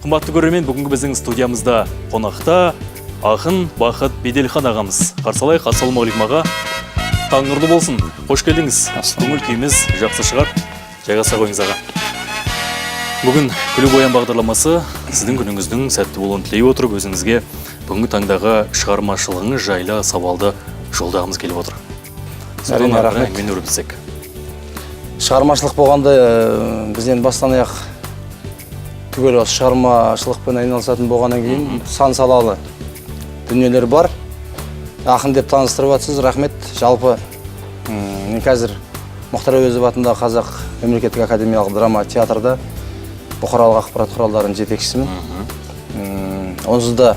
Қымбатты көрермен, бүгінгі біздің студиямызда қонақта ақын Бақыт Беделхан ағамыз. Қарсалайық, ассалаумағалейкум аға. Таң нұрлы болсын. Қош келдіңіз. Көңіл күйіміз жақсы шығар. Жайғаса қойыңыз аға. Бүгін күліп оян бағдарламасы сіздің күніңіздің сәтті болуын тілей отырып, өзіңізге бүгінгі таңдағы шығармашылығыңыз жайлы сауалды жолдағымыз келіп отыр. Әрине, рахмет. Мен өрбілсек. Шығармашылық болғанда бізден бастан аяқ түгел осы шығармашылықпен айналысатын болғаннан кейін сан салалы дүниелер бар. Ақын деп таныстырып жатсыз, рахмет. Жалпы мен қазір Мұхтар Әуезов атындағы Қазақ мемлекеттік академиялық драма театрда бұқаралық ақпарат құралдарының жетекшісімін. Онсыз да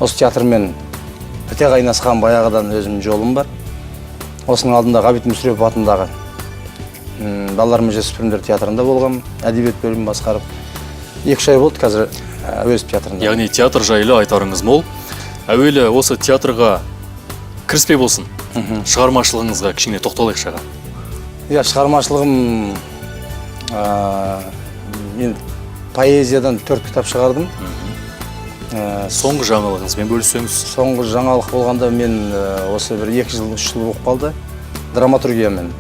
осы театрмен біте қайнасқан баяғыдан өзімнің жолым бар. Осының алдында Ғабит Мүсірепов атындағы балалар мен жасөспірімдер театрында болғам, әдебиет бөлімін басқарып. 2 ай болды қазір Әуезов театрында. Яғни театр жайлы айтарыңыз мол. Әуелі осы театрға кіріспе болсын. Шығармашылығыңызға кішкене тоқталайық шаға. Иә, шығармашылығым мен поэзиядан 4 кітап шығардым. Соңғы жаңалығыңызбен бөліссеңіз? Соңғы жаңалық болғанда мен осы бір 2 жыл, 3 жыл болып қалды. Драматургиямен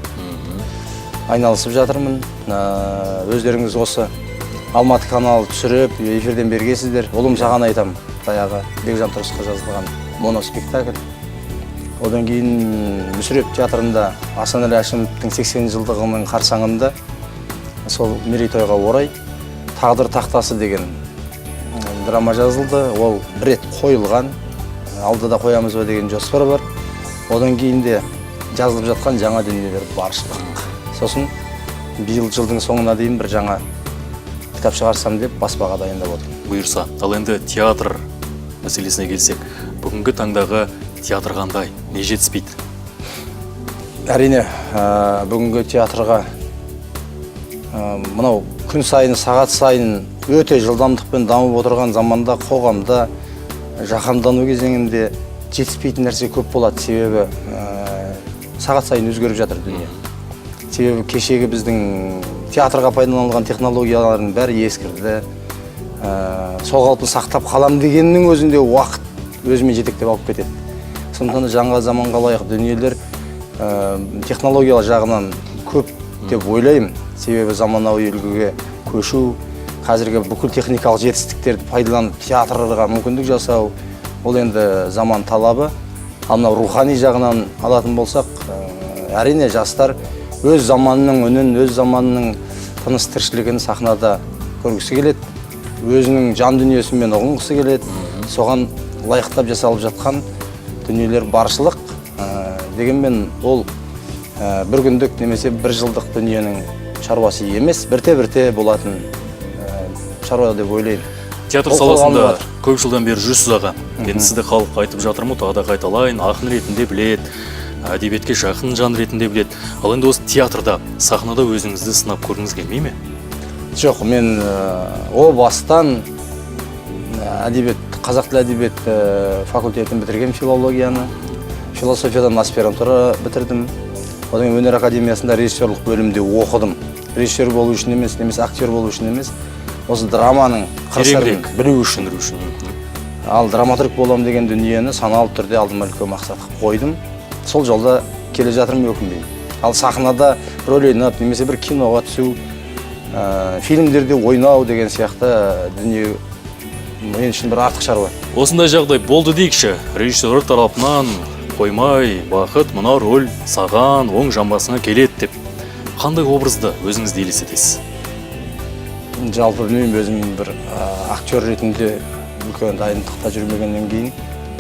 айналысып жатырмын. Өздеріңіз осы Алматы каналы түсіріп, эфирден бергесіздер. Ұлым саған айтам, баяғы Бекжан Тұрысқа жазылған моноспектакль. Одан кейін Мүсірепов театрында Асанәлі Әшімовтің 80 жылдығының қарсаңында сол мерейтойға орай Тағдыр тақтасы деген драма жазылды. Ол бір рет қойылған, алдыда қоямыз ба деген жоспар бар. Одан кейін де жазылып жатқан жаңа дүниелер баршылық. Сосын биыл жылдың соңына дейін бір жаңа кітап шығарсам деп баспаға дайындап отырмын. Бұйырса, ал енді театр мәселесіне келсек, бүгінгі таңдағы театр қандай, не жетіспейді? Әрине, бүгінгі театрға мынау күн сайын, сағат сайын өте жылдамдықпен дамып отырған заманда, қоғамда, жаһандану кезеңінде жетіспейтін нәрсе көп болады. Себебі сағат сайын өзгеріп жатыр дүние. Себебі кешегі біздің театрға пайдаланылған технологиялардың бәрі ескірді. Сол қалпын сақтап қалам дегеннің өзінде уақыт өзімен жетектеп алып кетеді. Сондықтан жаңа заманға лайық дүниелер технологиялар жағынан көп деп ойлаймын. Себебі заманауи үлгіге көшу, қазіргі бүкіл техникалық жетістіктерді пайдаланып театрға мүмкіндік жасау, ол енді заман талабы. Ал мынау рухани жағынан алатын болсақ, әрине жастар өз заманының үнін, өз заманының тыныс тіршілігін сахнада көргісі келеді. Өзінің жан дүниесімен ұғынғысы келеді. Соған лайықтап жасалып жатқан дүниелер баршылық. Дегенмен ол бір күндік немесе бір жылдық дүниенің шаруасы емес, бірте-бірте болатын шаруа деп ойлаймын. Театр саласында көп жылдан бері жүрсіз аға. Енді сізді халық айтып жатырмын, тағы да қайталайын, ақын ретінде біледі, әдебиетке жақын жан ретінде біледі. Ал енді осы театрда, сахнада өзіңізді сынап көргіңіз келмей ме? Жоқ, мен о бастан қазақ тілі әдебиет факультетін бітірген, филологияны, философиядан аспирантура бітірдім. Одан кейін өнер академиясында режиссерлік бөлімде оқыдым. Режиссер болу үшін емес, немесе актер болу үшін емес, осы драманың қыр-сырын білу үшін. Ал драматург болам деген дүниені саналы түрде алдыма үлкен мақсат қойдым. Сол жолда келе жатырмын, өкінбеймін. Ал сахнада рөл ойнап, немесе бір киноға түсу, фильмдерде ойнау деген сияқты дүние мен үшін бір артық шаруа. Осындай жағдай болды дейікші, режиссер тарапынан қоймай, Бақыт, мына рөл саған, оң жамбасыңа келеді деп. Қандай образды өзіңізді елестетесіз? Жалпы білмеймін, өзім бір актер ретінде үлкен дайындықта жүрмегеннен кейін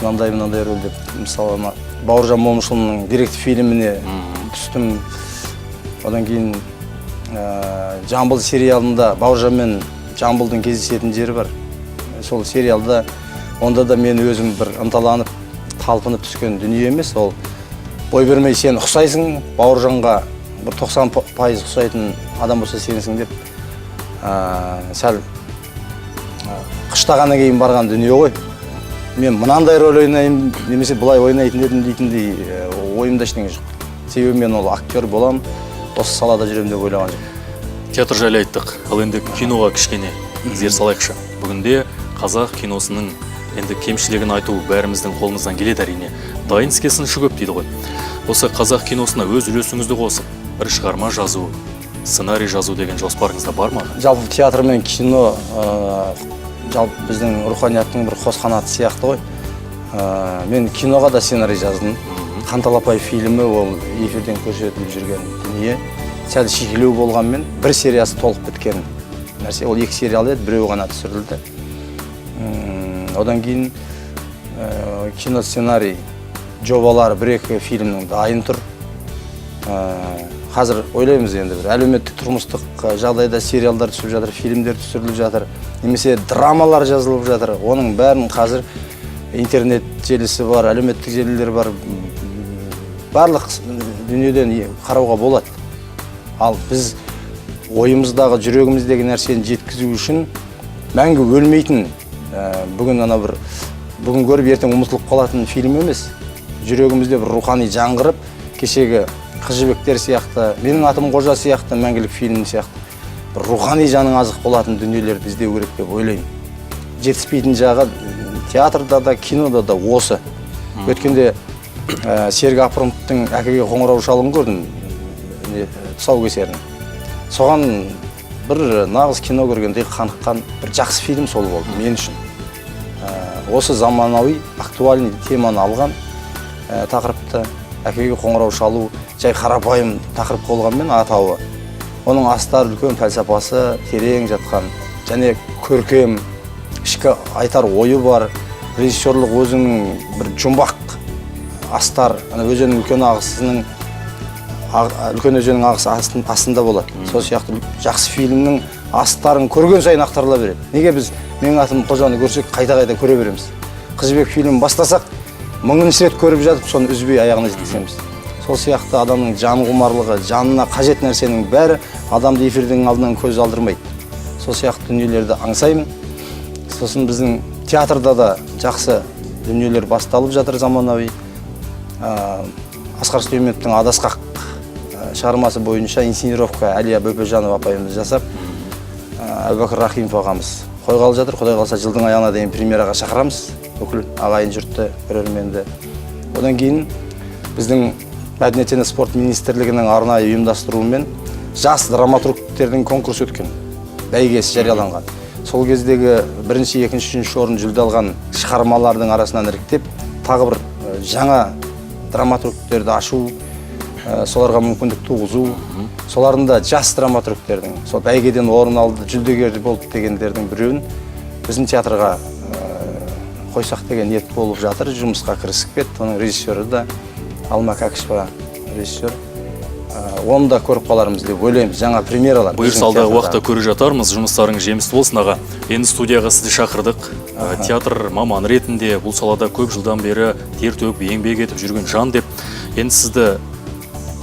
мынандай рөл деп, мысалы Бауыржан Момышұлының деректі фильміне түстім. Одан кейін Жамбыл сериалында Бауыржан мен Жамбылдың кездесетін жері бар. Сол сериалда онда да мен өзім бір ынталанып, талпынып түскен дүние емес. Ол бой бермей сен ұқсайсың, Бауыржанға бір 90% ұқсайтын адам болса сенсің деп сәл қыштағаннан кейін барған дүние ғой. Мен мынандай рөл ойнайын, немесе бұлай ойнайтын едім дейтіндей ойымда ештеңе жоқ. Себебі мен ол актер болам, осы салада жүремін деп ойлаған жоқ. Театр жайлы айттық. Ал енді киноға кішкене зер салайықшы. Бүгінде қазақ киносының енді кемшілігін айту бәріміздің қолымыздан келеді әрине. Дайын іске сыншы көп дейді ғой. Осы қазақ киносына өз үлесіңізді қосып, бір шығарма жазу, сценарий жазу деген жоспарыңызда бар ма? Жалпы театр мен кино жалпы біздің руханияттың бір қос қанаты сияқты ғой. Мен киноға да сценарий жаздым. Қанталапай фильмі ол эфирден көрсетіліп жүрген дүние. Сәл шикілеу болғанмен бір сериясы толық біткен нәрсе. Ол 2 сериал еді, біреуі ғана түсірілді. Одан кейін кино сценарий жобалары 1-2 фильмнің дайын тұр. Қазір ойлаймыз енді бір әлеуметтік тұрмыстық жағдайда сериалдар түсіп жатыр, фильмдер түсіріліп жатыр, немесе драмалар жазылып жатыр. Оның бәрін қазір интернет желісі бар, әлеуметтік желілер бар. Барлық дүниеден қарауға болады. Ал біз ойымыздағы, жүрегіміздегі нәрсені жеткізу үшін мәңгі өлмейтін, бүгін көріп ертең ұмытылып қалатын фильм емес. Жүрегімізде бір рухани жаңғырып, кешегі Қыз жібектер сияқты, менің атым Қожа сияқты, мәңгілік фильм сияқты бір рухани жаның азық болатын дүниелерді іздеу керек деп ойлаймын. Жетіспейтін жағы театрда да, кинода да осы. Өткенде Серік Апрымовтың әкеге қоңырау шалын көрдім, тұсаукесерін. Соған бір нағыз кино көргендей қаныққан бір жақсы фильм сол болды мен үшін. Осы заманауи, актуальный теманы алған тақырыпты, әкеге қоңырау шалу, жай қарапайым тақырып болғанмен атауы. Оның астар үлкен пәлсапасы терең жатқан, және көркем, ішкі айтар ойы бар, режиссерлық өзінің бір жұмбақ астар, өзенің үлкен өзенің ағысы астында болады. Сол сияқты жақсы фильмнің астарын көрген сайын ақтарыла береді. Неге біз менің атым Қожаны көрсек қайта-қайта көре береміз? Қыз жібек фильмін бастасақ, 1000-ші рет көріп жатып, соны үзбей аяғына жеткіземіз. Сол сияқты адамның жан құмарлығы, жанына қажет нәрсенің бәрі адамды эфирдің алдынан көз алдырмайды. Сол сияқты дүниелерді аңсаймын. Сосын біздің театрда да жақсы дүниелер басталып жатыр заманауи. Асқар Сүлейменовтің Адасқақ шығармасы бойынша инсценировка Әлия Бөпежанова апайымыз жасап, Әбубәкір Рахимов ағамыз қойғалы жатыр. Құдай қаласа жылдың аяғына дейін премьераға шақырамыз. Бүкіл ағайын жұртты, көрерменді. Одан кейін біздің Мәдениет және спорт министрлігінің арнайы ұйымдастыруымен жас драматургтердің конкурс өткен, бәйгесі жарияланған. Сол кездегі 1-ші, 2-ші, 3-ші орын жүлде алған шығармалардың арасынан іріктеп, тағы бір жаңа драматургтерді ашу, соларға мүмкіндік туғызу, соларында жас драматургтердің, сол бәйгеден орын алды, жүлдегер болды дегендердің біреуін біздің театрға қойсақ деген ниет болып жатыр, жұмысқа кірісіп кетті. Оның режиссері да Алма Кәкішева режиссер. Оны да көріп қалармыз деп ойлаймыз, жаңа премьералар. Бұйырса алдағы уақытта көріп жатармыз, жұмыстарыңыз жемісті болсын аға. Енді студияға сізді шақырдық. Театр маманы ретінде бұл салада көп жылдан бері тер төгіп еңбек етіп жүрген жан деп, енді сізді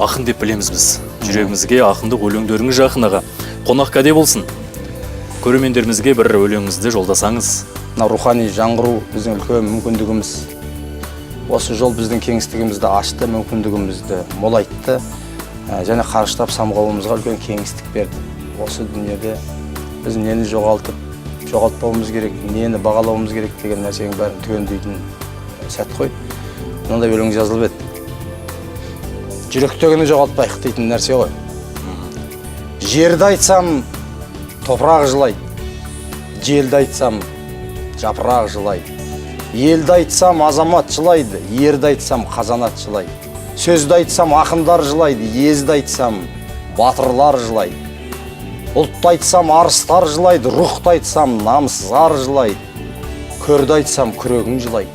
ақын деп білеміз біз. Жүрегімізге ақындық өлеңдеріңіз жақын аға. Қонақ кәде болсын. Көрермендерімізге бір өлеңіңізді жолдасаңыз. Рухани жаңғыру біздің үлкен мүмкіндігіміз. Осы жол біздің кеңістігімізді ашты, мүмкіндігімізді молайтты, және қарыштап самғауымызға үлкен кеңістік берді. Осы дүниеде біз нені жоғалтпауымыз керек, нені бағалауымыз керек деген нәрсенің бәрін түгендейтін сәт қой. Мынандай өлең жазылып еді. Жүректегіні жоғалтпайық дейтін нәрсе ғой. Жерді айтсам, топырақ жылайды. Желді айтсам, жапырақ жылайды. Елді айтсам, азамат жылайды. Ерді айтсам, қазанат жылайды. Сөзді айтсам, ақындар жылайды. Езді айтсам, батырлар жылайды. Ұлтты айтсам, арыстар жылайды. Рухты айтсам, намысызар жылайды. Көрді айтсам, күрегің жылайды.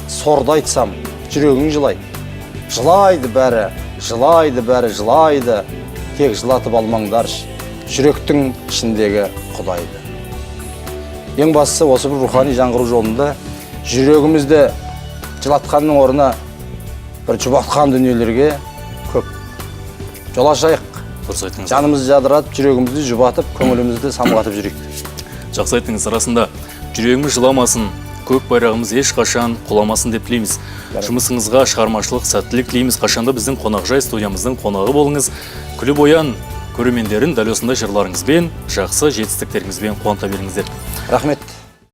Сорды айтсам, жүрегің жылайды. Жылайды бәрі, жылайды бәрі, жылайды. Тек жылатып алмаңдаршы, жүректің ішіндегі Құдайды. Ең бастысы осы бір рухани жаңғыру жолында жүрегімізді жылатқанның орнына бір жұбатқан дүниелерге көп жол ашайық. Дұрыс айтыңыз. Жанымызды жадыратып, жүрегімізді жұбатып, көңілімізді самғатып жүрейік. Жақсы айтыңыз. Арасында жүрегіміз жыламасын, көк байрағымыз ешқашан құламасын деп тілейміз. Жұмысыңызға шығармашылық сәттілік тілейміз. Қашанда біздің қонақжай студиямыздың қонағы болыңыз. Күліп оян, көрермендерін дәл осындай жырларыңызбен, жақсы жетістіктеріңізбен қуанта беріңіздер. Рахмет.